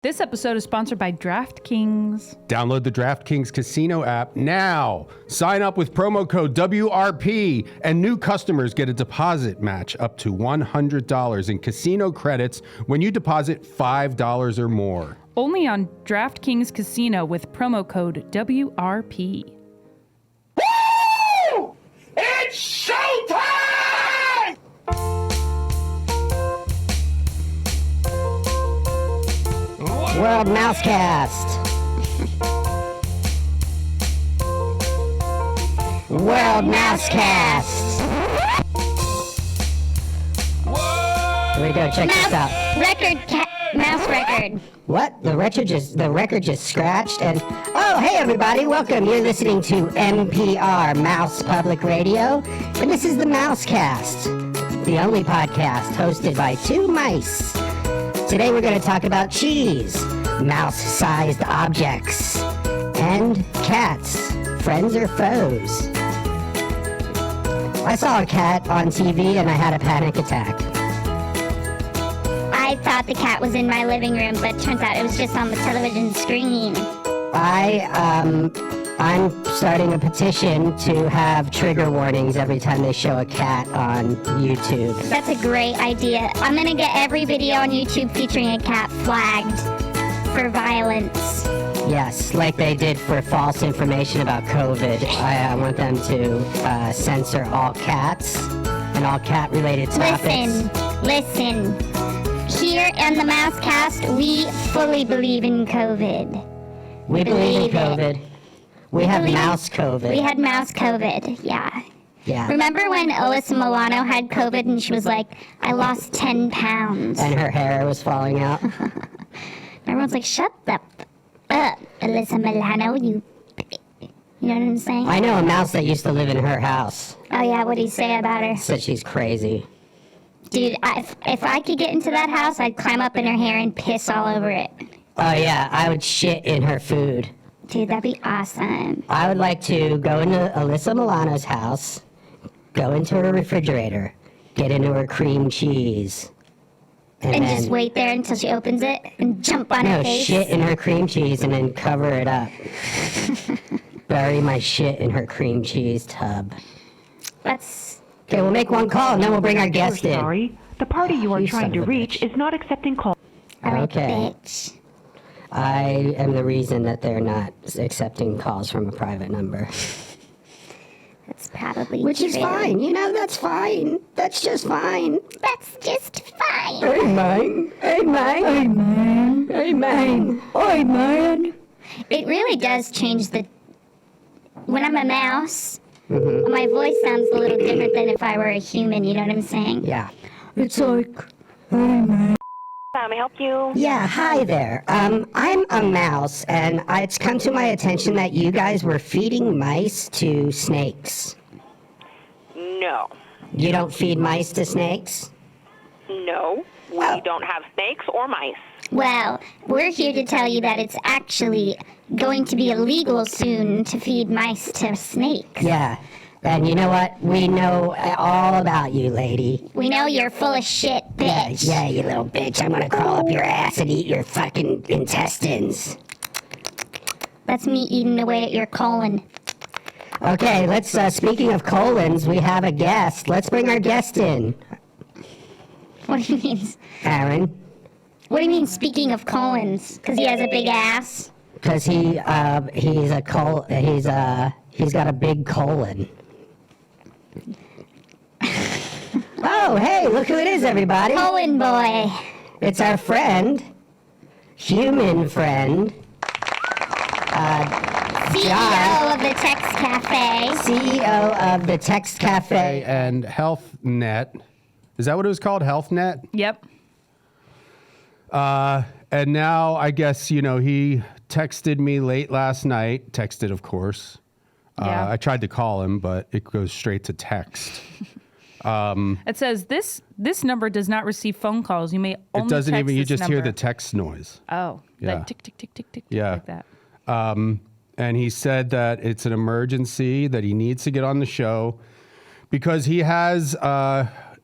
This episode is sponsored by DraftKings. Download the DraftKings Casino app now. Sign up with promo code WRP, and new customers get a deposit match up to $100 in casino credits when you deposit $5 or more. Only on DraftKings Casino with promo code WRP. Woo! It's showtime! World Mousecast. World Mousecast. Here we go. Check this out. Mouse record. What? The record just scratched. And oh, hey everybody, welcome. You're listening to NPR Mouse Public Radio, and this is the Mousecast, the only podcast hosted by two mice. Today we're going to talk about cheese, mouse-sized objects, and cats, friends or foes. I saw a cat on TV and I had a panic attack. I thought the cat was in my living room, but turns out it was just on the television screen. I'm starting a petition to have trigger warnings every time they show a cat on YouTube. That's a great idea. I'm gonna get every video on YouTube featuring a cat flagged for violence. Yes, like they did for false information about COVID. I want them to censor all cats and all cat-related topics. Listen. Here in the Mousecast, we fully believe in COVID. We believe in COVID. We have mouse COVID. We had mouse COVID, yeah. Yeah. Remember when Alyssa Milano had COVID and she was like, I lost 10 pounds. And her hair was falling out. Everyone's like, shut up, Alyssa Milano, you know what I'm saying? I know a mouse that used to live in her house. Oh yeah, what'd he say about her? Said she's crazy. Dude, if I could get into that house, I'd climb up in her hair and piss all over it. Oh yeah, I would shit in her food. Dude, that'd be awesome. I would like to go into Alyssa Milano's house, go into her refrigerator, get into her cream cheese. And then, just wait there until she opens it and jump on her face? Shit in her cream cheese and then cover it up. Bury my shit in her cream cheese tub. Okay, we'll make one call and then we'll bring our guest in. Sorry, the party you are trying to reach is not accepting calls. Okay. Bitch. I am the reason that they're not accepting calls from a private number. That's probably Which is fine. You know, that's fine. That's just fine. That's just fine. Hey, man. Hey, man. Hey, man. Hey, man. Hey, man. It really does change when I'm a mouse, my voice sounds a little different than if I were a human, you know what I'm saying? Yeah. It's like, hey, man. May I help you? Yeah, hi there. I'm a mouse, and it's come to my attention that you guys were feeding mice to snakes. No. You don't feed mice to snakes? No. We don't have snakes or mice. Well, we're here to tell you that it's actually going to be illegal soon to feed mice to snakes. Yeah. And you know what? We know all about you, lady. We know you're full of shit, bitch. Yeah, you little bitch. I'm gonna crawl up your ass and eat your fucking intestines. That's me eating away at your colon. Okay, let's, speaking of colons, we have a guest. Let's bring our guest in. What do you mean? Aaron. What do you mean, speaking of colons? Because he has a big ass? Because he's got a big colon. Oh, hey, look who it is, everybody. Colon boy. It's our friend, human friend, CEO of the Text Cafe. CEO of the Text Cafe. And HealthNet. Is that what it was called? HealthNet? Yep. And now I guess, he texted me late last night. Texted, of course. Yeah. I tried to call him, but it goes straight to text. It says this number does not receive phone calls. You may only It doesn't text even, you this just number. hear the text noise. Oh, Yeah. like tick, tick, tick, tick, tick, Yeah. like that. And he said that it's an emergency, that he needs to get on the show because he has,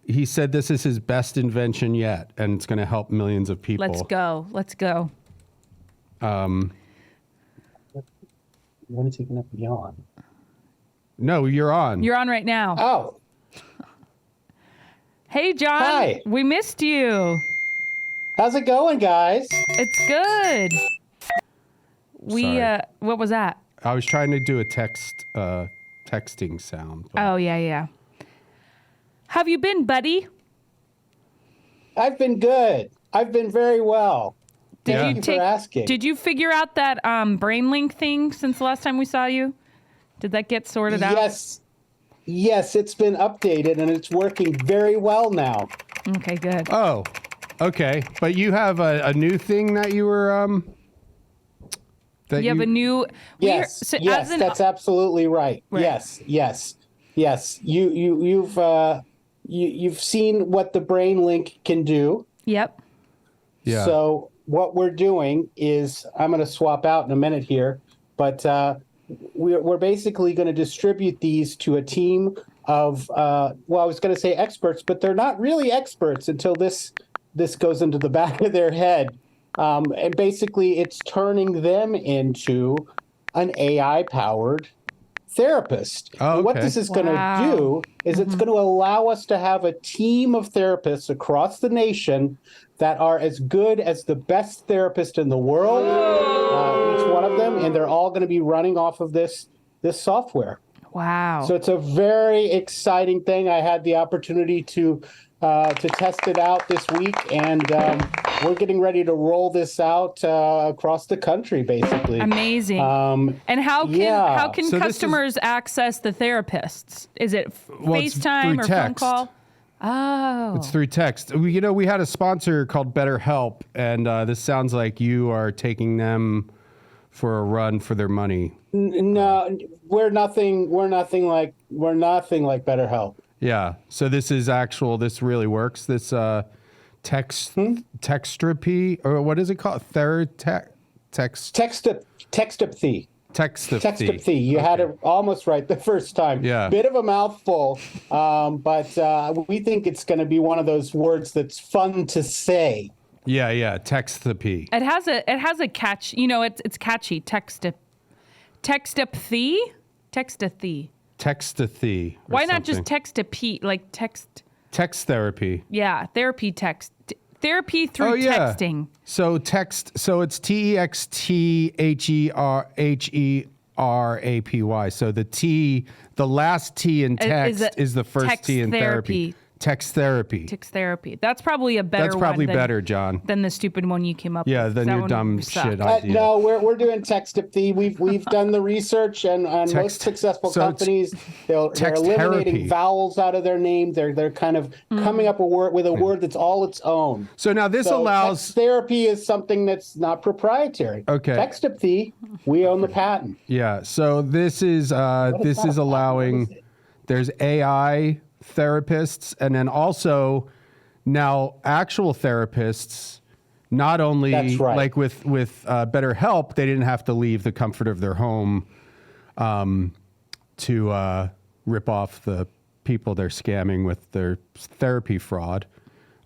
he said this is his best invention yet, and it's going to help millions of people. Let's go. Let's go. You want to take enough yawn? No, you're on. You're on right now. Oh, Hey, John. Hi. We missed you. how's it going, guys? It's good. Sorry. What was that? I was trying to do a texting sound. but- Oh, yeah. Have you been, buddy? I've been good. I've been very well. Thank you for asking. Did you figure out that brain link thing since the last time we saw you? Did that get sorted out? Yes, it's been updated and it's working very well now. Okay, good. Oh, okay. But you have a new thing that you were You have a new. Yes, that's absolutely right. Yes. You've seen what the brain link can do. Yep. Yeah. So what we're doing is, I'm going to swap out in a minute here, but we're basically going to distribute these to a team of, I was going to say experts, but they're not really experts until this goes into the back of their head. And basically, it's turning them into an AI-powered therapist. Oh, And what okay. this is going to do is it's going to allow us to have a team of therapists across the nation that are as good as the best therapist in the world, each one of them, and they're all going to be running off of this software. Wow. So it's a very exciting thing. I had the opportunity to test it out this week, and we're getting ready to roll this out across the country, basically. Amazing. And how can So this customers access the therapists? Is it it's FaceTime through or phone text. call? Oh. It's through text. We had a sponsor called BetterHelp, and this sounds like you are taking them for a run for their money. No, we're nothing like BetterHelp. Yeah. So this is actual. This really works. This Texthrapy, or what is it called? Texthrapy. Texthrapy. You had it almost right the first time. Yeah. Bit of a mouthful, but we think it's going to be one of those words that's fun to say. Yeah. Texthrapy. It has a catch. It's catchy. Textaphy. Textathy. Why not just text-a-p, like text? Texththerapy. Yeah, therapy text. Therapy through Oh, yeah. texting. So text. So it's TextHerapy. So the last T in text is the first T in therapy. TextTherapy. TextTherapy. That's probably a better That's probably one better, John. than the stupid one you came up Yeah, with. than That your one dumb sucked. shit idea. No, we're doing Texthrapy. We've done the research, and most successful so it's companies they're eliminating TextTherapy. vowels out of their name. They're kind of coming up with a word that's all its own. So now this allows. Texthrapy is something that's not proprietary. Okay. Texthrapy, we own the patent. Yeah. So this is allowing. There's AI therapists, and then also now actual therapists. Not only That's right. like with BetterHelp, they didn't have to leave the comfort of their home to rip off the people they're scamming with their therapy fraud.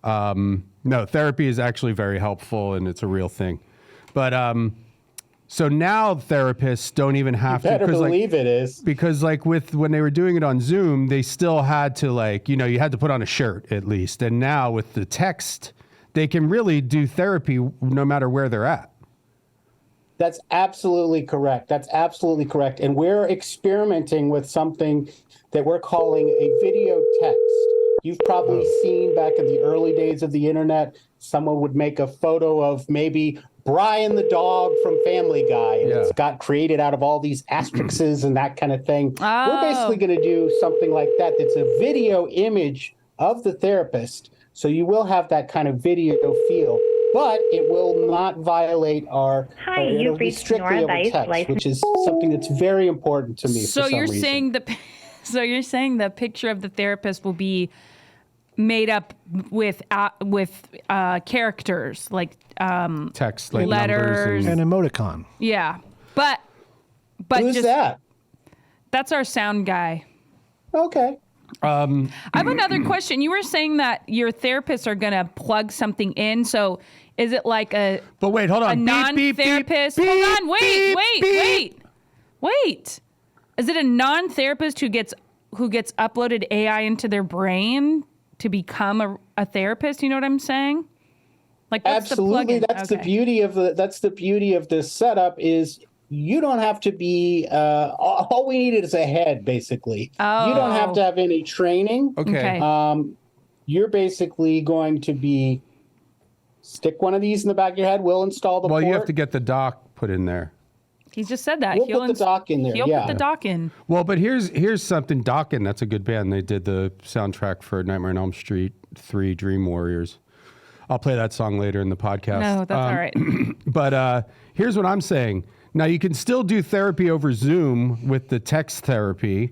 No, therapy is actually very helpful, and it's a real thing. But so now therapists don't even have Better to believe it is. because when they were doing it on Zoom, they still had to you had to put on a shirt at least. And now with the text, they can really do therapy no matter where they're at. That's absolutely correct. And we're experimenting with something that we're calling a video text. You've probably seen back in the early days of the internet, someone would make a photo of maybe Brian the dog from Family Guy, and it's got created out of all these asterisks and that kind of thing. We're basically going to do something like that. That's a video image of the therapist. So you will have that kind of video feel, but it will not violate our it'll be strictly over text, which is something that's very important to me. So for some you're reason. saying the picture of the therapist will be made up with characters like Text, like letters numbers An emoticon. Yeah, but Who's just that? that's our sound guy. Okay. I have another question. You were saying that your therapists are going to plug something in. So is it like a But wait, hold on. a non-therapist? Beep, Hold on, beep, wait. Is it a non-therapist who gets uploaded AI into their brain to become a therapist? You know what I'm saying? Like, what's Absolutely. the plugin? That's the beauty of this setup is you don't have to be all we needed is a head, basically. You don't have to have any training. Okay. You're basically going to be stick one of these in the back of your head. We'll install the port. You have to get the dock put in there. He just said that. We'll put the dock in there. He'll put the dock in. Well, but here's something. Dokken, that's a good band. They did the soundtrack for Nightmare on Elm Street 3 Dream Warriors. I'll play that song later in the podcast. No, that's all right. But here's what I'm saying. Now, you can still do therapy over Zoom with the TextTherapy,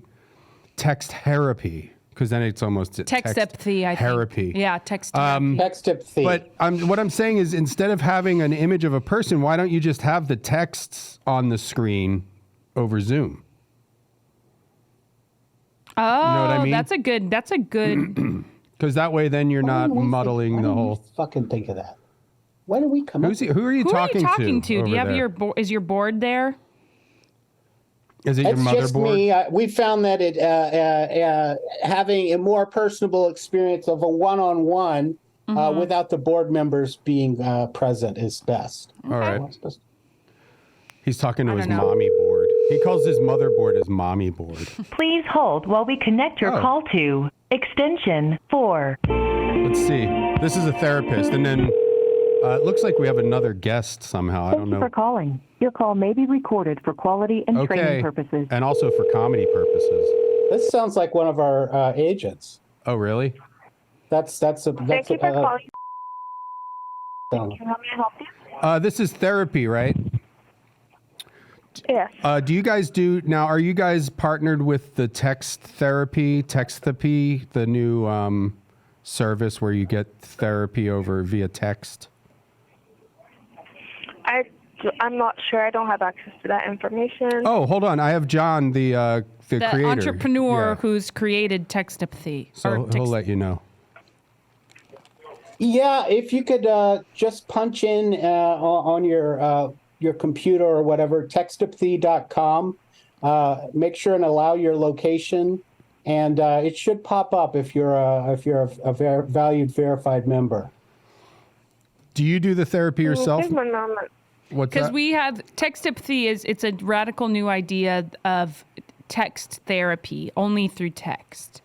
because then it's almost TextTherapy, I think. Therapy. Yeah, TextTherapy. TextTherapy. But what I'm saying is, instead of having an image of a person, why don't you just have the texts on the screen over Zoom? Oh, You know what I mean? that's a good. Because that way, then you're not muddling the whole. Fucking think of that. Why do we come up? Who are you Who are talking you talking to? to? Do you have over there? is your board there? Is it your It's just motherboard? me. We found that having a more personable experience of a one-on-one without the board members being present is best. All right. Okay. He's talking to his don't know. mommy board. He calls his motherboard his mommy board. Please hold while we connect your call to extension 4. Let's see. This is a therapist, and then it looks like we have another guest somehow. I don't Thank you know. for calling. Your call may be recorded for quality and training purposes. And also for comedy purposes. This sounds like one of our agents. Oh, really? That's Thank you for calling. How may I help you? This is therapy, right? Yes. Do you guys are you guys partnered with the Texthrapy, the new service where you get therapy over via text? I'm not sure. I don't have access to that information. Oh, hold on. I have John, the creator. Entrepreneur Yeah. who's created TextTherapy. So he'll let you know. Yeah, if you could just punch in on your computer or whatever, texttherapi.com. Make sure and allow your location, and it should pop up if you're a valued verified member. Do you do the therapy yourself? Give me a moment. What's Because that? we have TextTherapy it's a radical new idea of text therapy, only through text.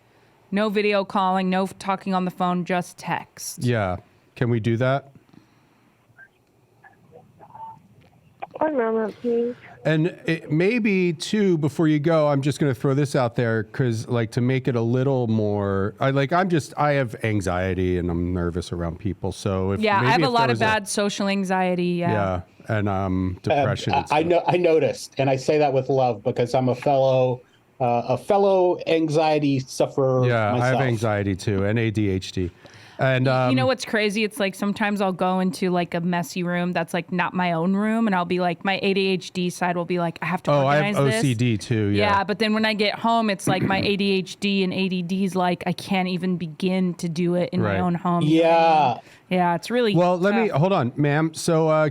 No video calling, no talking on the phone, just text. Yeah. Can we do that? 1 moment, please. And maybe too, before you go, I'm just going to throw this out there because, like, to make it a little more, I have anxiety and I'm nervous around people. So if Yeah, I have maybe a if lot there of was bad social anxiety. Yeah. and depression. and I stuff. know. I noticed, and I say that with love because I'm a fellow anxiety sufferer. Yeah, myself. I have anxiety too and ADHD. And You know what's crazy? It's like sometimes I'll go into like a messy room that's like not my own room, and I'll be like, my ADHD side will be like, I have to I organize have this. OCD too. Yeah, but then when I get home, it's like my ADHD and ADD's like I can't even begin to do it in my Right. own home. Yeah. Yeah, it's really Well, let me tough. hold on, ma'am. So, while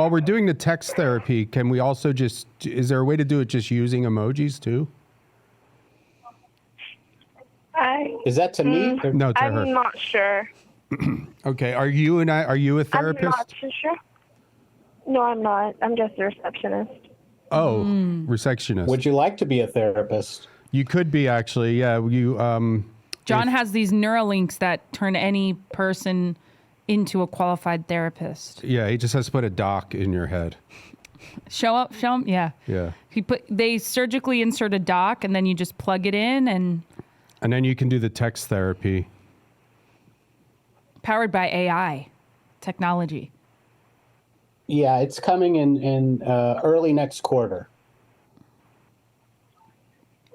we're doing the text therapy, can we also is there a way to do it just using emojis too? Is that to me? Or- No, to her. I'm not sure. Okay. Are you a therapist? I'm not too sure. No, I'm not. I'm just a receptionist. Oh, receptionist. Would you like to be a therapist? You could be actually. Yeah. You. John has these Neuralinks that turn any person into a qualified therapist. Yeah. He just has to put a dock in your head. Show him. Yeah. Yeah. They surgically insert a dock and then you just plug it in and And then you can do the text therapy. powered by AI technology. Yeah, it's coming in early next quarter.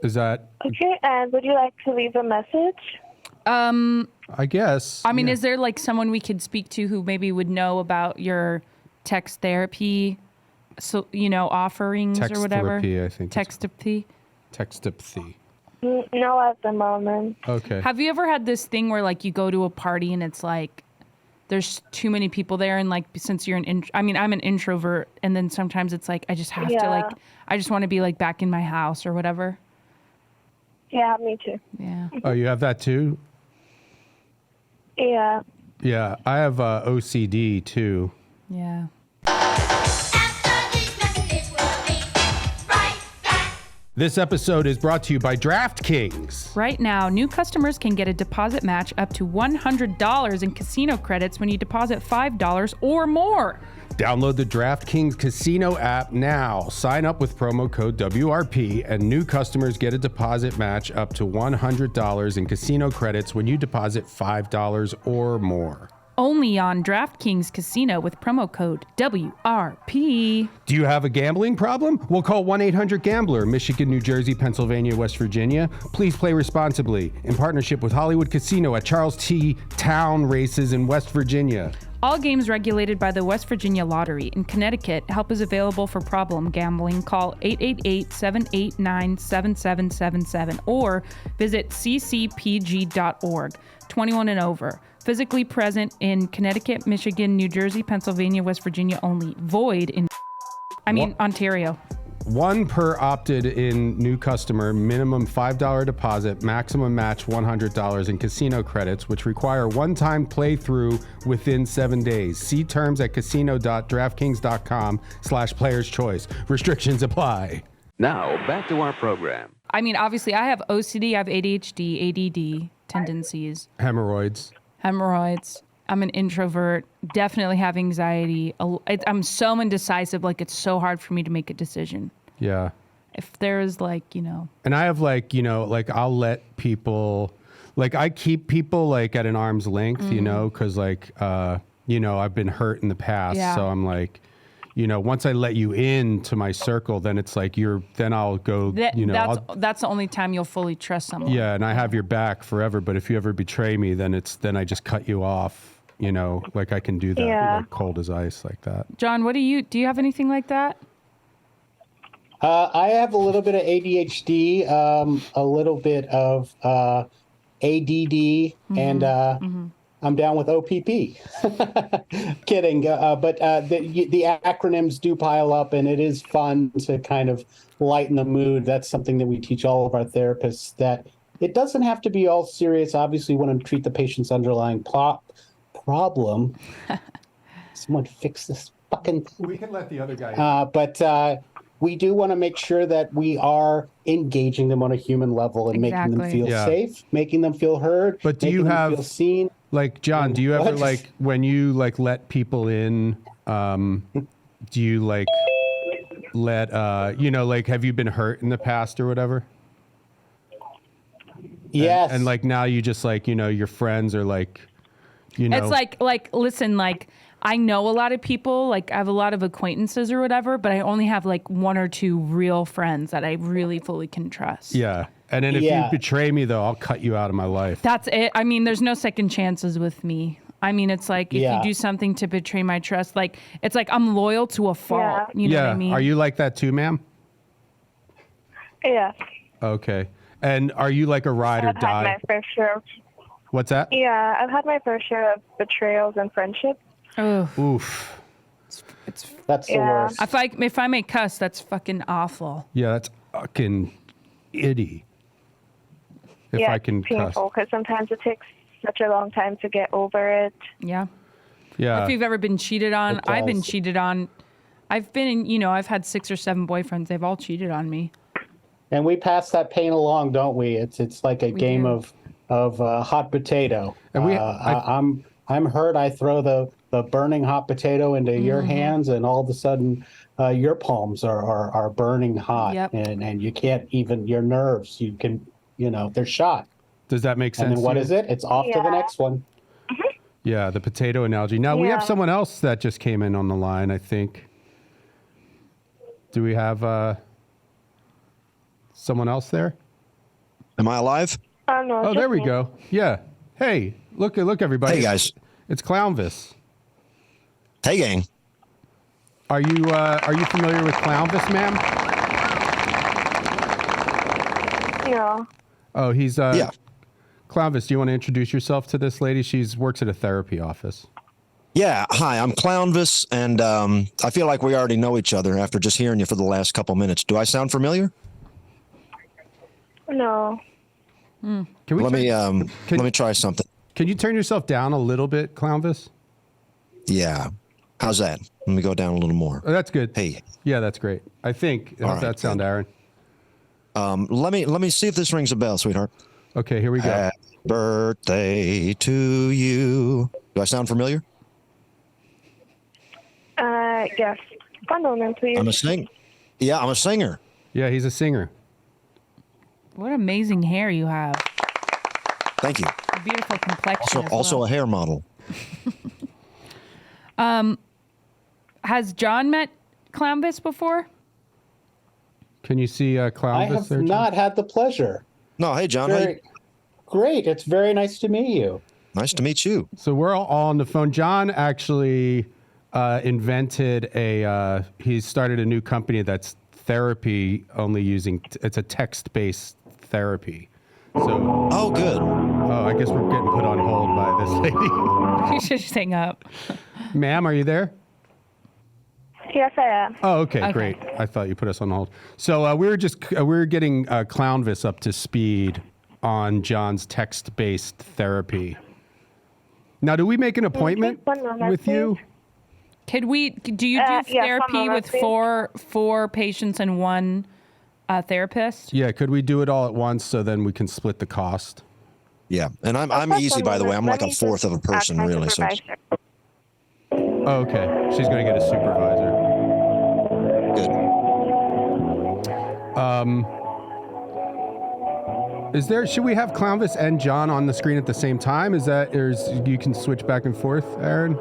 Is that? Okay, and would you like to leave a message? I guess. I mean, yeah. is there like someone we could speak to who maybe would know about your text therapy, offerings or whatever? TextTherapy, I think. TextTherapy. TextTherapy. No, at the moment. Okay. Have you ever had this thing where like you go to a party and it's like there's too many people there, and like since you're I'm an introvert, and then sometimes it's like I just have to like I just want to be like back in my house or whatever. Yeah, me too. Yeah. Oh, you have that too? Yeah. Yeah, I have OCD too. Yeah. This episode is brought to you by DraftKings. Right now, new customers can get a deposit match up to $100 in casino credits when you deposit $5 or more. Download the DraftKings Casino app now. Sign up with promo code WRP, and new customers get a deposit match up to $100 in casino credits when you deposit $5 or more. Only on DraftKings Casino with promo code WRP. Do you have a gambling problem? Well, call 1-800-GAMBLER, Michigan, New Jersey, Pennsylvania, West Virginia. Please play responsibly in partnership with Hollywood Casino at Charles T. Town Races in West Virginia. All games regulated by the West Virginia Lottery. In Connecticut, help is available for problem gambling. Call 888-789-7777 or visit ccpg.org. 21 and over. Physically present in Connecticut, Michigan, New Jersey, Pennsylvania, West Virginia only. Void in Ontario. One per opted in new customer, minimum $5 deposit, maximum match $100 in casino credits, which require one-time playthrough within 7 days. See terms at casino.draftkings.com/players choice. Restrictions apply. Now, back to our program. I mean, obviously, I have OCD, I have ADHD, ADD tendencies. Hemorrhoids. I'm an introvert, definitely have anxiety. I'm so indecisive, like it's so hard for me to make a decision. Yeah. If there's like, And I have like, like I'll let people, like I keep people like at an arm's length, because like, I've been hurt in the past. Yeah. So I'm like, once I let you into my circle, then it's like then I'll go, that's the only time you'll fully trust someone. Yeah, and I have your back forever. But if you ever betray me, then I just cut you off. Like I can do that, like cold as ice, like that. John, do you have anything like that? I have a little bit of ADHD, a little bit of ADD, and I'm down with OPP. Kidding. But the acronyms do pile up, and it is fun to kind of lighten the mood. That's something that we teach all of our therapists, that it doesn't have to be all serious. Obviously, we want to treat the patient's underlying problem. Someone fix this fucking thing. We can let the other guy but we do want to make sure that we are engaging them on a human level and making them feel safe, making them feel heard, but do you have feel seen. Like, John, do you ever like when you like let people in, do you like let like have you been hurt in the past or whatever? Yes. And like now you just like, your friends are like, It's like listen, like I know a lot of people, like I have a lot of acquaintances or whatever, but I only have like one or two real friends that I really fully can trust. Yeah. And then if you betray me, though, I'll cut you out of my life. That's it. I mean, there's no second chances with me. I mean, it's like if you do something to betray my trust, like it's like I'm loyal to a fault. You know what I mean? Are you like that too, ma'am? Yeah. Okay. And are you like a ride or die? I've had my fair share. What's that? Yeah, I've had my fair share of betrayals and friendships. Oof. That's the worst. If I may cuss, that's fucking awful. Yeah, that's fucking itty. If I can it's painful because sometimes it takes such a long time to get over it. Yeah. Yeah. If you've ever been cheated on, I've been cheated on. I've been I've had 6 or 7 boyfriends. They've all cheated on me. And we pass that pain along, don't we? It's like a game of hot potato. And I'm hurt. I throw the burning hot potato into your hands, and all of a sudden, your palms are burning hot, and you can't even your nerves. You can they're shot. Does that make sense? And then what is it? It's off to the next one. Yeah, the potato analogy. Now we have someone else that just came in on the line, I think. Do we have someone else there? Am I alive? No, oh, there we go. Yeah. Hey, look everybody. Hey guys. It's Clownvis. Hey gang. Are you familiar with Clownvis, ma'am? No. Oh, he's Yeah. Clownvis, do you want to introduce yourself to this lady? She works at a therapy office. Yeah. Hi, I'm Clownvis, and I feel like we already know each other after just hearing you for the last couple minutes. Do I sound familiar? No. Can we Let me try something. Can you turn yourself down a little bit, Clownvis? Yeah. How's that? Let me go down a little more. Oh, that's good. Hey. Yeah, that's great. I think. How's that sound, Aaron? Let me see if this rings a bell, sweetheart. Okay, here we go. Happy birthday to you. Do I sound familiar? Yes. One moment, please. I'm a singer. Yeah, I'm a singer. Yeah, he's a singer. What amazing hair you have. Thank you. A beautiful complexion. Also a hair model. Has John met Clownvis before? Can you see Clownvis I have there, John? not had the pleasure. No, hey, John. Great. It's very nice to meet you. Nice to meet you. So we're all on the phone. John actually invented he started a new company that's therapy only using, it's a text-based therapy. So. Oh, good. Oh, I guess we're getting put on hold by this lady. You should just hang up. Ma'am, are you there? Yes, I am. Oh, okay, great. I thought you put us on hold. So we were getting Clownvis up to speed on John's text-based therapy. Now, do we make an appointment with you? Do you do therapy with four patients and one therapist? Yeah, could we do it all at once so then we can split the cost? Yeah, and I'm easy, by the way. I'm like a fourth of a person, really. So. Oh, okay. She's going to get a supervisor. Good. Should we have Clownvis and John on the screen at the same time? You can switch back and forth, Aaron?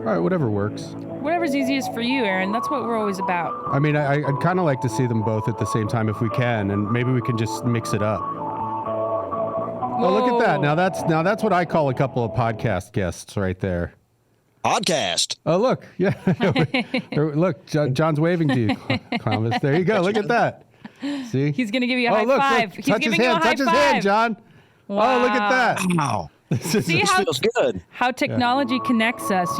All right, whatever works. Whatever's easiest for you, Aaron. That's what we're always about. I mean, I'd kind of like to see them both at the same time if we can, and maybe we can just mix it up. Whoa. Oh, look at that. Now that's what I call a couple of podcast guests right there. Podcast. Oh, look. Yeah. Look, John's waving to you, Clownvis. There you go. Look at that. See? He's going to give you a high five. Look. He's giving you a high Touch his hand, John. Wow. Oh, look at that. Wow. See this feels good. How technology connects us,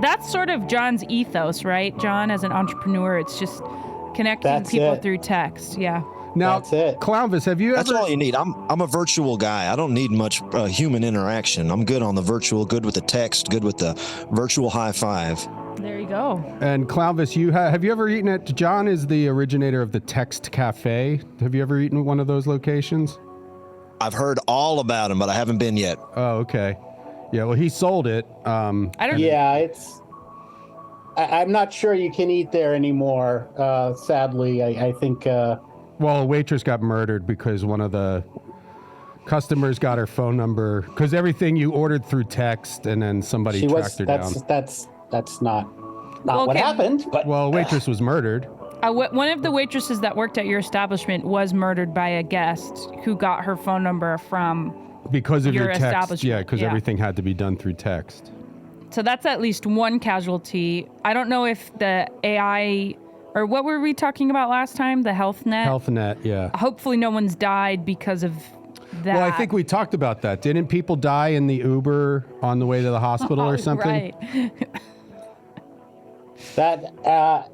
that's sort of John's ethos, right? John, as an entrepreneur, it's just connecting people through text. Yeah. Now, that's it. Clownvis, have you ever... That's all you need. I'm a virtual guy. I don't need much human interaction. I'm good on the virtual, good with the text, good with the virtual high five. There you go. And Clownvis, have you ever eaten at... John is the originator of the Text Cafe. Have you ever eaten at one of those locations? I've heard all about him, but I haven't been yet. Oh, okay. Yeah, well, he sold it. Yeah, I'm not sure you can eat there anymore, sadly. I think... Well, a waitress got murdered because one of the customers got her phone number, because everything you ordered through text, and then somebody tracked her down. That's not what happened. But well, a waitress was murdered. One of the waitresses that worked at your establishment was murdered by a guest who got her phone number from because of your text. Establishment. Yeah, because everything had to be done through text. So that's at least one casualty. I don't know if the AI, or what were we talking about last time? The Health Net? Health Net, yeah. Hopefully no one's died because of that. Well, I think we talked about that. Didn't people die in the Uber on the way to the hospital or something? Right. That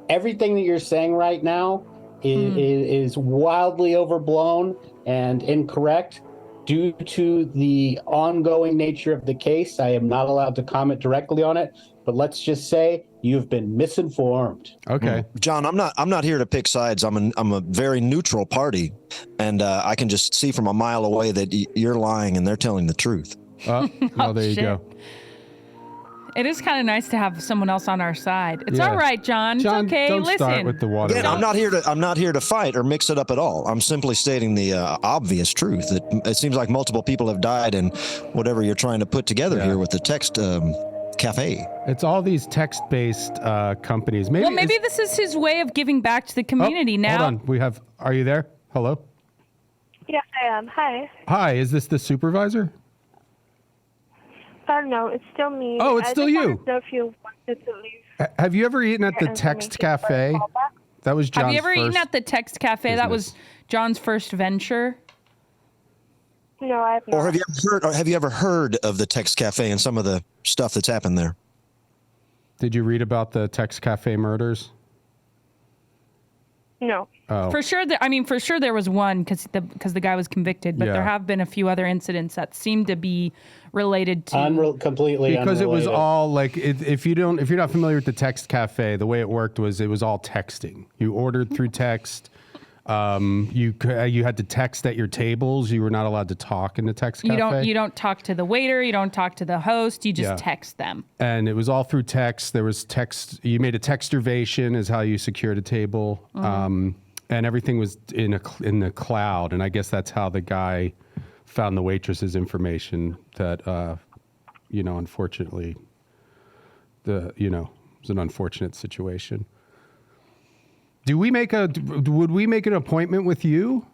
everything that you're saying right now is wildly overblown and incorrect. Due to the ongoing nature of the case, I am not allowed to comment directly on it, but let's just say you've been misinformed. Okay. John, I'm not here to pick sides. I'm a very neutral party, and I can just see from a mile away that you're lying and they're telling the truth. Well, there you go. It is kind of nice to have someone else on our side. It's all right, John. It's okay. Don't Listen. start with the water. Again, I'm not here to fight or mix it up at all. I'm simply stating the obvious truth. It seems like multiple people have died in whatever you're trying to put together here with the text cafe. It's all these text-based companies. Maybe this is his way of giving back to the community now. Hold on. Are you there? Hello? Yes, I am. Hi. Hi, is this the supervisor? No, it's still me. Oh, it's still you. I don't know if you wanted to leave. Have you ever eaten at the Text Cafe? That was John's Have you ever eaten first at the Text Cafe? That was business. John's first venture. No, I have not. Or have you ever heard of the Text Cafe and some of the stuff that's happened there? Did you read about the Text Cafe murders? No. Oh. For sure, for sure there was one because the guy was convicted, but Yeah. there have been a few other incidents that seem to be related to completely because it was unrelated. all like if you're not familiar with the Text Cafe, the way it worked was it was all texting. You ordered through text. You had to text at your tables. You were not allowed to talk in the Text Cafe. you don't talk to the waiter, you don't talk to the host, you just Yeah. text them. And it was all through text. There was text. You made a textervation is how you secured a table. And everything was in the cloud. And I guess that's how the guy found the waitress's information that, unfortunately, it was an unfortunate situation. Would we make an appointment with you?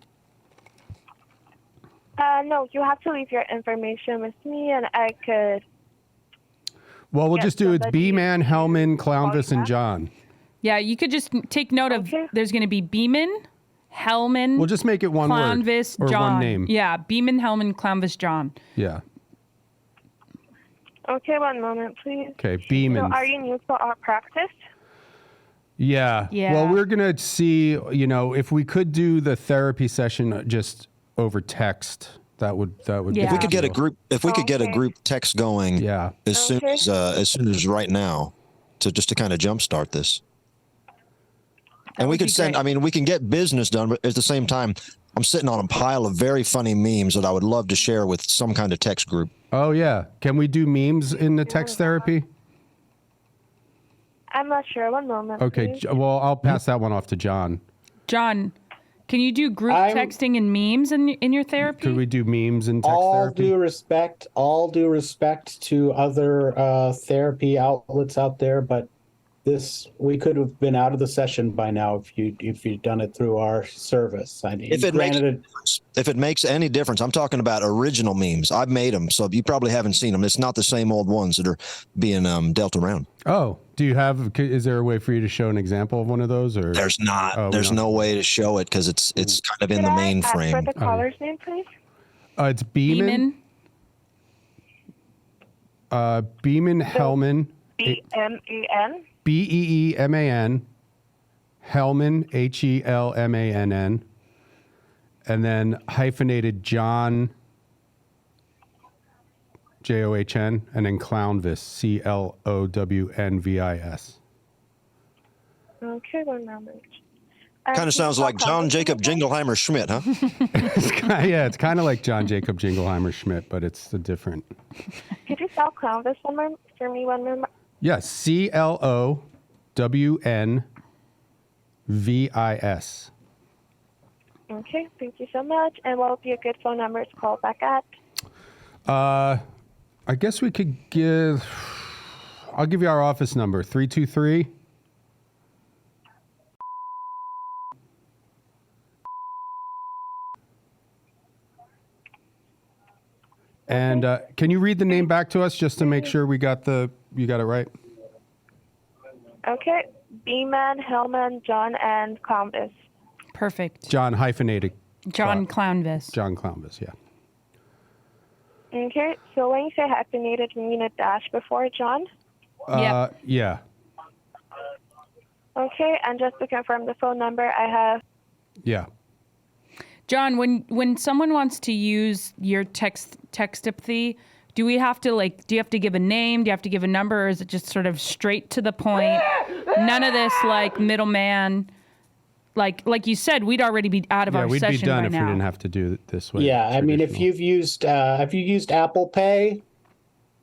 No, you have to leave your information with me, and I could. Well, we'll Yeah, just do it's somebody- B-Man, Hellman, Clownvis, and John. Yeah, you could just take note of there's going to be Beeman, Hellman. We'll just make it one word Clownvis, or John. one name. Yeah, Beeman, Hellman, Clownvis, John. Yeah. Okay, one moment, please. Okay, Beeman. So, are you new to our practice? Yeah. Yeah. Well, we're going to see, if we could do the therapy session just over text, that would Yeah. If we could get a group, Okay. text going, Yeah. as soon as right now, to kind of jumpstart this. And we would could be send. great. I mean, we can get business done, but at the same time, I'm sitting on a pile of very funny memes that I would love to share with some kind of text group. Oh, yeah. Can we do memes in the text therapy? I'm not sure. One moment. Okay. please. Well, I'll pass that one off to John. John, can you do group I'm- texting and memes in your therapy? Could we do memes in text All therapy? due respect to other therapy outlets out there, but we could have been out of the session by now if you'd done it through our service. If it makes any difference, I'm talking about original memes. I've made them, so you probably haven't seen them. It's not the same old ones that are being dealt around. Oh, is there a way for you to show an example of one of those? Or There's not. Oh, we There's don't. no way to show it because it's kind of in Could the I ask mainframe. for the caller's name, please? It's Beeman. Beeman Hellman. B-M-A-N. Beeman. Hellman, Helmann. And then hyphenated John, John, and then Clownvis, Clownvis. Okay, one moment. Kind of sounds like John Jacob Jingleheimer Schmidt, huh? It's kind of like John Jacob Jingleheimer Schmidt, but it's a different. Could you spell Clownvis for me one more? Yes, Clownvis. Okay, thank you so much. And what would be a good phone number to call back at? I guess we could I'll give you our office number, 323. And can you read the name back to us just to make sure you got it right? Okay, B-Man, Hellman, John, and Clownvis. Perfect. John hyphenated. John Clownvis. John Clownvis, yeah. Okay, so when you say hyphenated, you mean a dash before John? Yep. Yeah. Okay, and just to confirm the phone number, I have. Yeah. John, when someone wants to use your Texthrapy, do you have to give a name? Do you have to give a number, or is it just sort of straight to the point? None of this middleman. Like you said, we'd already be out of our we'd session be done by if now. we didn't have to do it this way. Yeah, I mean, if have you used Apple Pay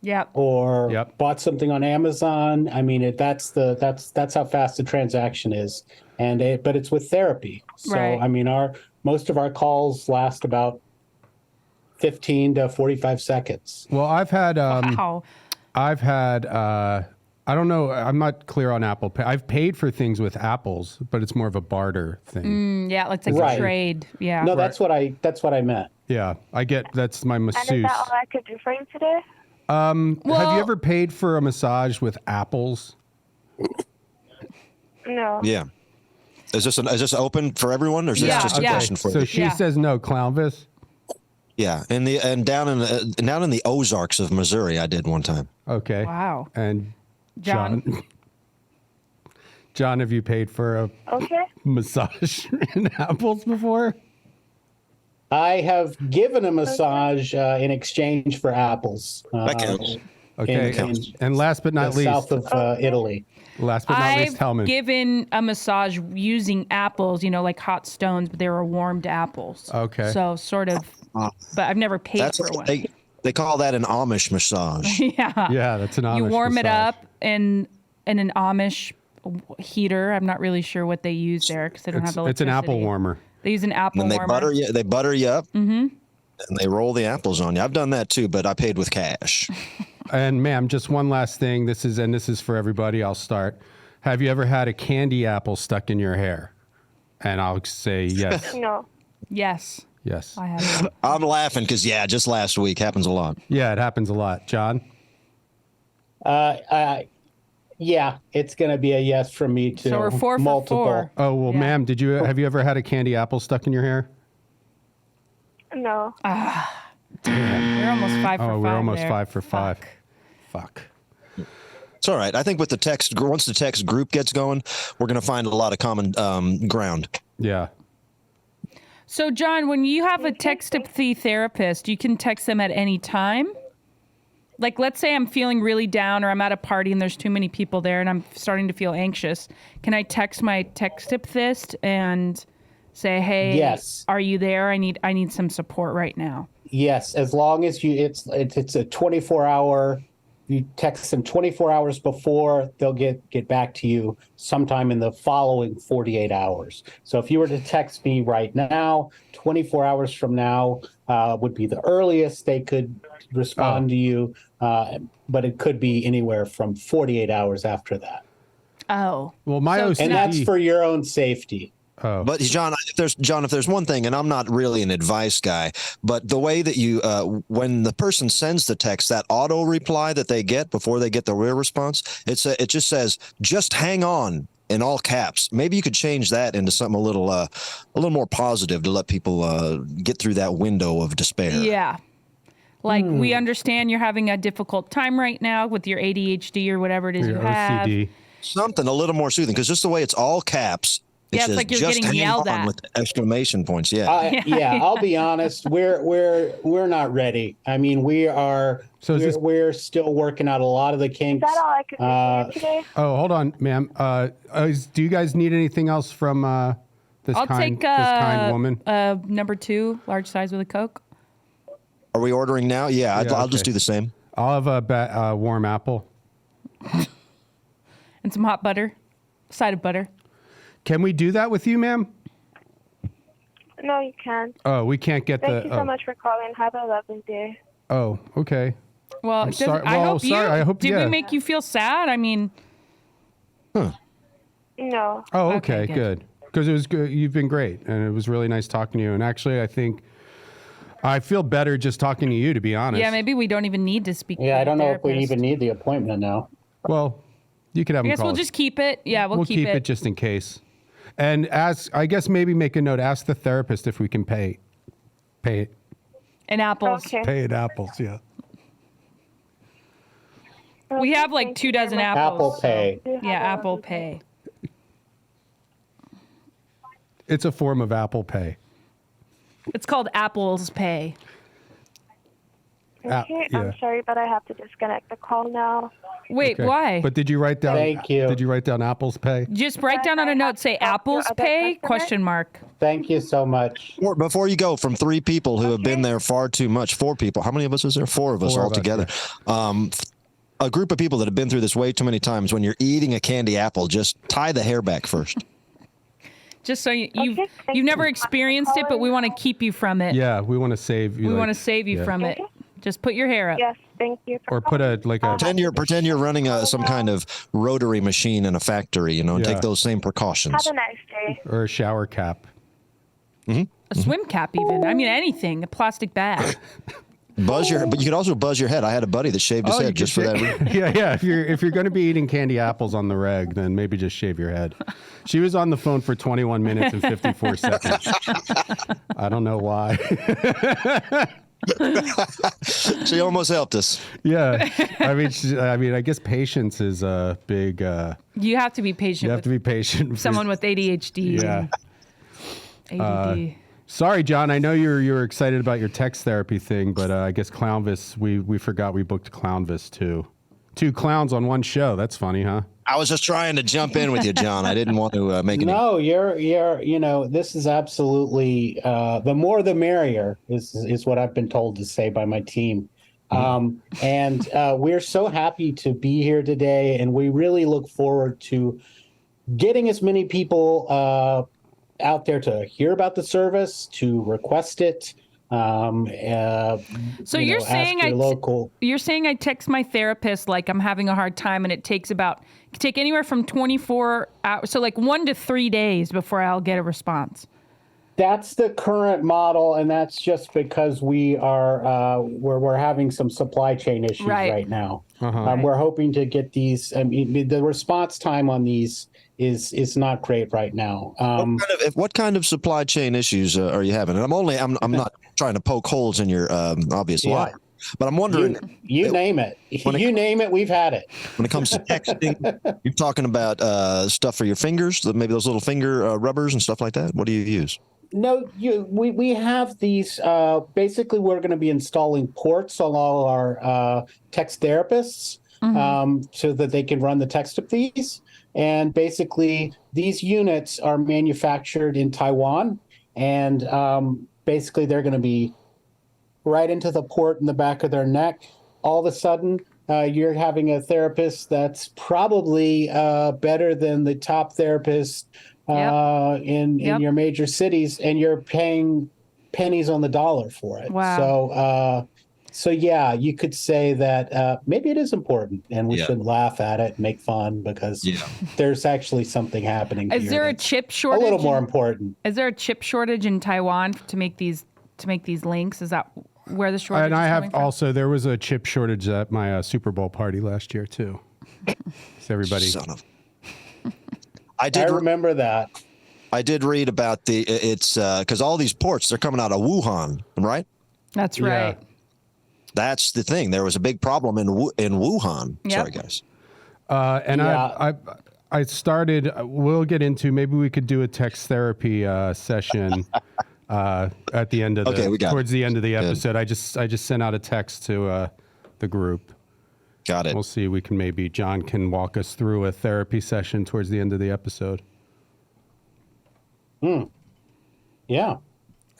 Yep. or bought something on Amazon, I mean, that's how fast the transaction is, but it's with therapy. So Right. I mean, most of our calls last about 15 to 45 seconds. Well, I've had Wow. I don't know. I'm not clear on Apple Pay. I've paid for things with apples, but it's more of a barter thing. Yeah, it's like Right. a trade. Yeah. No, that's what I meant. Yeah, that's my And is masseuse. that all I could do for you today? Have you ever paid for a massage with apples? No. Yeah. Is this open for everyone, or is this just a question for So you? she says no, Clownvis. Yeah, and down in the Ozarks of Missouri, I did one time. Okay. Wow. And John, John, have you paid for a massage in Apples before? I have given a massage in exchange for apples. That counts. Okay. And last but not least, south of Italy. Last but not least, Hellman. I've given a massage using apples, like hot stones, but they were warmed apples. Okay. So sort of, but I've never paid for one. They call that an Amish massage. Yeah. Yeah, that's an Amish You warm it massage. up in an Amish heater. I'm not really sure what they use there because they don't have It's electricity. an apple warmer. They use an apple And they warmer. butter you up, and they roll the apples on you. I've done that too, but I paid with cash. And ma'am, just one last thing. This is for everybody. I'll start. Have you ever had a candy apple stuck in your hair? And I'll say yes. No. Yes. Yes. I have. I'm laughing because just last week happens a lot. Yeah, it happens a lot. John? Yeah, it's going to be a yes from me too. So we're 4 for multiple. 4. Oh, well, ma'am, have you ever had a candy apple stuck in your hair? No. We're almost 5 for 5. Oh, we're almost there. 5 for 5. Fuck. It's all right. I think with once the text group gets going, we're going to find a lot of common ground. Yeah. So, John, when you have a TextTherapy therapist, you can text them at any time? Like, let's say I'm feeling really down or I'm at a party and there's too many people there and I'm starting to feel anxious. Can I text my TextTherapist and say, hey, Yes. are you there? I need some support right now. Yes, as long as it's a 24-hour. You text them 24 hours before, they'll get back to you sometime in the following 48 hours. So if you were to text me right now, 24 hours from now would be the earliest they could respond to you, but it could be anywhere from 48 hours after that. Oh. Well, my OCD... And that's for your own safety. Oh. But John, if there's one thing, and I'm not really an advice guy, but the way that you, when the person sends the text, that auto reply that they get before they get the real response, it just says, just hang on in all caps. Maybe you could change that into something a little more positive to let people get through that window of despair. Yeah. Like, we understand you're having a difficult time right now with your ADHD or whatever it is Your you have. OCD. Something a little more soothing, because just the way it's all caps. Yeah, it's says, like you're just getting hang yelled on at. with exclamation points. Yeah. I'll be honest. We're not ready. I mean, we're still working out a lot of the kinks. Is that all I could do for you today? Oh, hold on, ma'am. Do you guys need anything else from this kind woman? Number 2, large size with a Coke. Are we ordering now? Yeah, I'll just do the same. I'll have a warm apple. And some hot butter. Side of butter. Can we do that with you, ma'am? No, you can't. Oh, we can't get Thank you so much for calling. Have a lovely day. Oh, okay. Well, I'm doesn't- sorry. I Well, hope sorry. you. I hope- did yeah. we make you feel sad? I mean, No. Oh, Okay, okay, good. Because it was good. You've been great, and it was really nice talking to you. And actually, I think I feel better just talking to you, to be honest. yeah, maybe we don't even need to speak. Yeah, to I don't the know if we therapist. even need the appointment now. Well, you could have I them guess call we'll us. just keep it. Yeah, we'll keep it just in case. And I guess maybe make a note. Ask the therapist if we can pay it. And apples. Okay. Pay it apples. Yeah. We have like 2 dozen apples. Apple Pay. Yeah, Apple Pay. It's a form of Apple Pay. It's called Apple's Pay. Okay, yeah. I'm sorry, but I have to disconnect the call now. Wait, Okay. why? But did you write down? Thank you. Did you write down Apple's Pay? Just write down on a note, say Apple's other Pay? customer? Question mark. Thank you so much. Before you go, from 3 people who have been there far too much, 4 people. How many of us is there? 4 of us 4 all of us, together. A group of people that have been through this way too many times. When you're eating a candy apple, just tie the hair back first. Just so you've thank never you. experienced it, but we want to keep you from it. Yeah, we want to save you. We want to save you from it. Just put your hair up. Yes, thank you. Or put a Pretend you're running some kind of rotary machine in a factory, and Yeah. take those same precautions. Have a nice day. or a shower cap. A swim cap even. I mean, anything. A plastic bag. But you could also buzz your head. I had a buddy that shaved his head just for that reason. Yeah. If you're going to be eating candy apples on the reg, then maybe just shave your head. She was on the phone for 21 minutes and 54 seconds. I don't know why. She almost helped us. Yeah. I mean, I guess patience is a big. You have to be patient. You have to be patient. Someone with ADHD. Yeah. ADD. Sorry, John. I know you're excited about your text therapy thing, but I guess Clownvis. We forgot we booked Clownvis too. 2 clowns on one show. That's funny, huh? I was just trying to jump in with you, John. I didn't want to make any. No, this is absolutely the more the merrier is what I've been told to say by my team. And we're so happy to be here today, and we really look forward to getting as many people out there to hear about the service, to request it. So you're saying I text my therapist like I'm having a hard time, and it take anywhere from 24 hours, so like 1 to 3 days before I'll get a response. That's the current model, and that's just because we are we're having some supply chain issues right now. We're hoping to get these. I mean, the response time on these is not great right now. What kind of supply chain issues are you having? And I'm not trying to poke holes in your obvious lie, but I'm wondering. You name it. You name it, we've had it. When it comes to texting, you're talking about stuff for your fingers, maybe those little finger rubbers and stuff like that. What do you use? No, we have these. Basically, we're going to be installing ports on all our text therapists so that they can run the text of these. And basically, these units are manufactured in Taiwan, and basically they're going to be right into the port in the back of their neck. All of a sudden, you're having a therapist that's probably better than the top therapist in your major cities, and you're paying pennies on the dollar for it. Wow. So yeah, you could say that maybe it is important, and we should laugh at it and make fun because there's actually something happening. Is there a chip shortage? A little more important. Is there a chip shortage in Taiwan to make these links? Is that where the shortage? And is I have coming from? also there was a chip shortage at my Super Bowl party last year too. So everybody. Son of. I remember that. I did read about it's because all these ports, they're coming out of Wuhan, right? That's right. Yeah. That's the thing. There was a big problem in Wuhan. Yep. Sorry, guys. I started. We'll get into. Maybe we could do a text therapy session at the end of towards the end of the episode. Good. I just sent out a text to the group. Got it. We'll see. Maybe John can walk us through a therapy session towards the end of the episode. Yeah.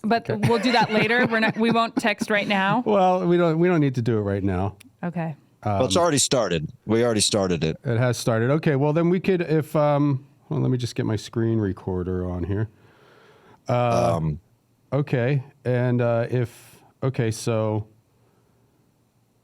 But we'll do that later. We won't text right now. Well, we don't need to do it right now. Okay. Well, it's already started. We already started it. It has started. Okay. Well, then we could well, let me just get my screen recorder on here. Okay. And so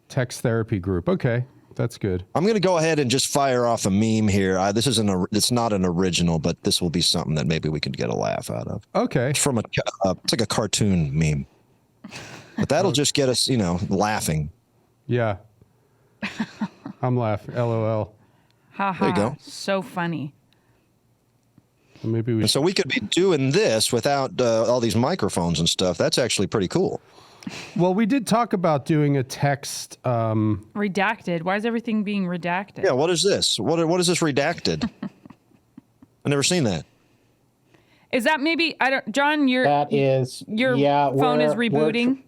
text therapy group. Okay. That's good. I'm going to go ahead and just fire off a meme here. It's not an original, but this will be something that maybe we could get a laugh out of. Okay. It's from it's like a cartoon meme, but that'll just get us, laughing. Yeah. I'm laughing. LOL. Ha ha. There you go. So funny. Maybe so we could be doing this without all these microphones and stuff. That's actually pretty cool. Well, we did talk about doing a text. Redacted. Why is everything being redacted? Yeah, what is this? What is this redacted? I've never seen that. Is that maybe, John, your phone is rebooting?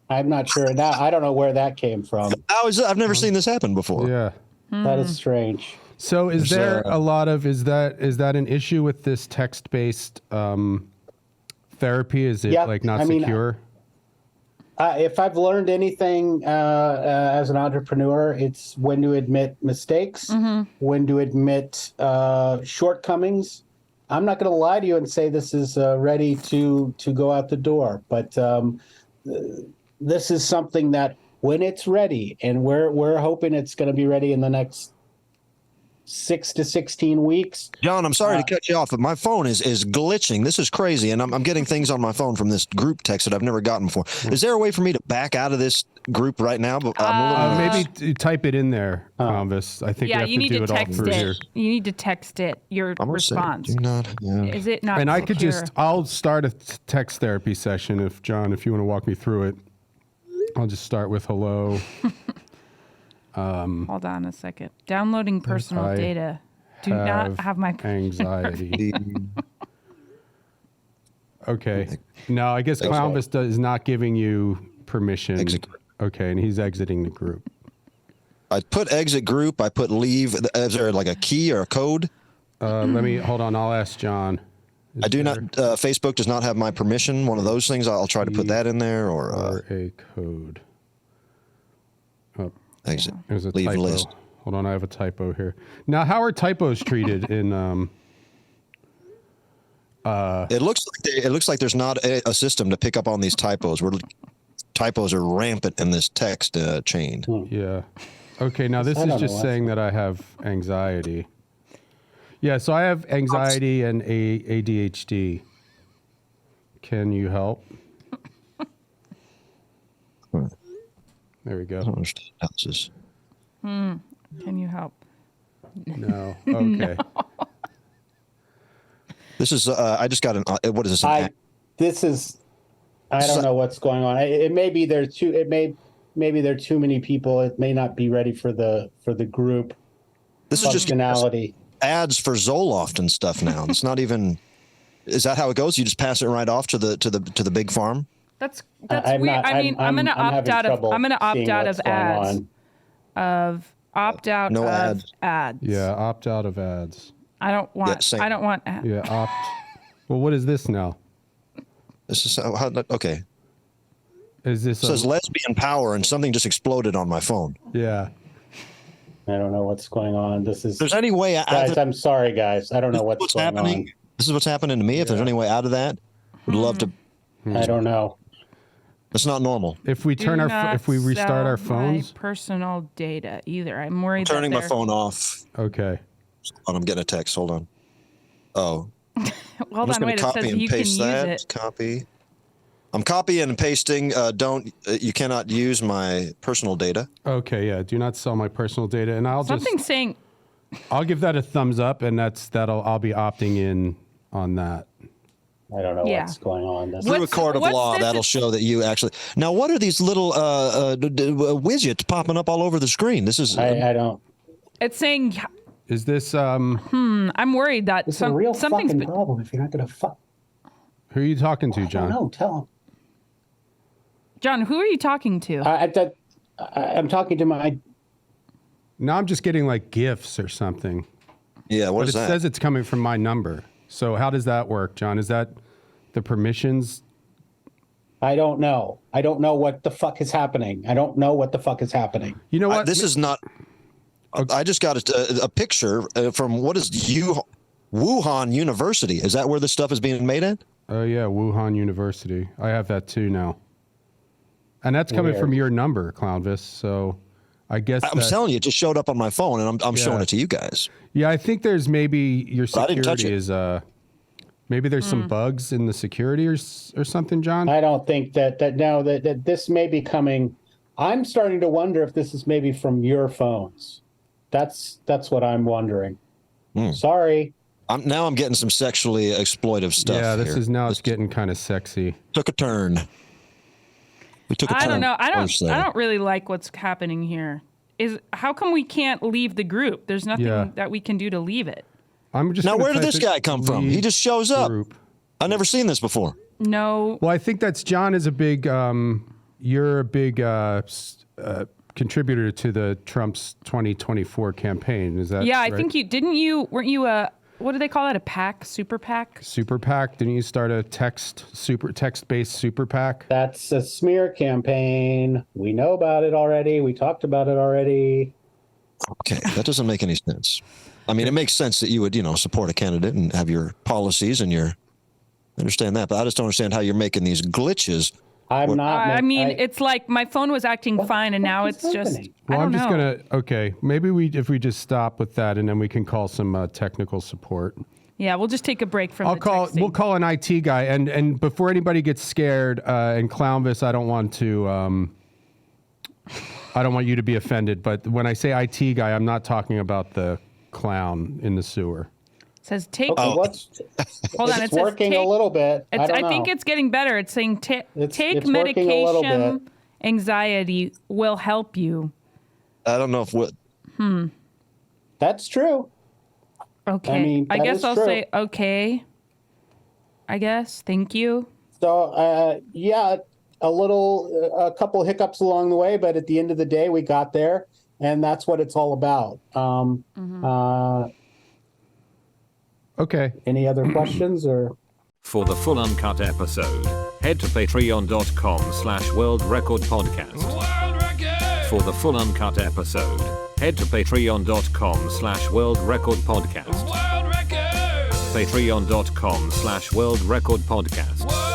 I'm not sure. I don't know where that came from. I've never seen this happen before. Yeah. That is strange. So is there a lot of, is that an issue with this text-based therapy? Is it not secure? If I've learned anything as an entrepreneur, it's when to admit mistakes, when to admit shortcomings. I'm not going to lie to you and say this is ready to go out the door, but this is something that when it's ready, and we're hoping it's going to be ready in the next 6 to 16 weeks. John, I'm sorry to cut you off, but my phone is glitching. This is crazy, and I'm getting things on my phone from this group text that I've never gotten before. Is there a way for me to back out of this group right now? But maybe type it in there, Clownvis. I think you need to do it all through here. You need to text it your response. Is it not? And I secure? I'll start a text therapy session if you want to walk me through it. I'll just start with hello. Hold on a second. Downloading personal data. Do not have my anxiety. Okay. No, I guess Clownvis is not giving you permission. Okay, and he's exiting the group. I put exit group. I put leave. Is there like a key or a code? Let me hold on. I'll ask John. I do not. Facebook does not have my permission. One of those things. I'll try to put that in there or a code. Oh, exit. There's a leave typo. list. Hold on, I have a typo here. Now, how are typos treated in? It looks like there's not a system to pick up on these typos. Typos are rampant in this text chain. Yeah. Okay. Now this is just saying that I have anxiety. Yeah. So I have anxiety and ADHD. Can you help? There we go. I don't understand how this is. Can you help? No. Okay. No. This is. I just got an. What is this? I don't know what's going on. It may be there too. Maybe there are too many people. It may not be ready for the group. This is just ads for Zoloft and stuff now. It's not even. Is that how it goes? You just pass it right off to the big farm. That's weird. I'm going to opt out of. I'm going to opt out of ads. Opt out no of ads. Yeah, opt out of ads. I don't want. Yeah, I don't want ads. Yeah, opt. Well, what is this now? This is okay. Is this? It says lesbian power, and something just exploded on my phone. Yeah. I don't know what's going on. This is. If there's any way, guys. I'm sorry, guys. I don't know what's going happening. on. This is what's happening to me. If there's any way out of that, would love to. I don't know. It's not normal. If we if we restart our phones, my personal data either. I'm worried. Turning my phone off. Okay. Hold on, I'm getting a text. Hold on. Oh. Hold on. Wait. It says you can use it. Copy. I'm copying and pasting. You cannot use my personal data. Okay. Yeah. Do not sell my personal data, and I'll saying. I'll give that a thumbs up, and I'll be opting in on that. I don't know what's going on. Through a court of law, that'll show that you actually. Now, what are these little widgets popping up all over the screen? This is. I don't. It's saying. Is this? I'm worried that it's a real fucking problem if you're not gonna fuck. Who are you talking to, John? No, tell him. John, who are you talking to? I'm talking to my. Now I'm just getting like GIFs or something. Yeah, what is that? It says it's coming from my number. So how does that work, John? Is that the permissions? I don't know. I don't know what the fuck is happening. I don't know what the fuck is happening. You know what? This is not. Okay. I just got a picture from what is Wuhan University. Is that where this stuff is being made at? Oh, yeah, Wuhan University. I have that too now. And that's coming from your number, Clownvis. So I guess I'm telling you, it just showed up on my phone, and I'm showing it to you guys. Yeah, I think there's maybe your security is maybe there's some bugs in the security or something, John. I don't think that this may be coming. I'm starting to wonder if this is maybe from your phones. That's what I'm wondering. Sorry. Now I'm getting some sexually exploitive stuff. Yeah, this here. is now it's getting kind of sexy. Took a turn. We took a turn. I don't know. I don't really like what's happening here. How come we can't leave the group? There's nothing that we can do to leave it. I'm just now. Where did this guy come from? He just shows up. I've never seen this before. No. Well, I think that's John is a big. You're a big contributor to the Trump's 2024 campaign. Is that? Yeah, right? I think weren't you a what do they call it? A PAC? Super PAC? Super PAC? Didn't you start a text-based super PAC? That's a smear campaign. We know about it already. We talked about it already. Okay, that doesn't make any sense. I mean, it makes sense that you would, support a candidate and have your policies and I understand that, but I just don't understand how you're making these glitches I'm not. I mean, it's like my phone was acting fine, and now it's just. Well, I don't know. Okay, maybe if we just stop with that, and then we can call some technical support. Yeah, we'll just take a break from the texting. We'll call an IT guy, and before anybody gets scared, and Clownvis, I don't want you to be offended, but when I say IT guy, I'm not talking about the clown in the sewer. It says take. Hold on, it's working a little bit. I think it's getting better. It's saying take it's medication. Anxiety will help you. I don't know if what. That's true. Okay. I guess I'll say okay. I guess. Thank you. So, yeah, a couple hiccups along the way, but at the end of the day, we got there, and that's what it's all about. Okay. Any other questions or? For the full uncut episode, head to patreon.com/World Record Podcast. For the full uncut episode, head to patreon.com/World Record Podcast. Patreon.com/World Record Podcast.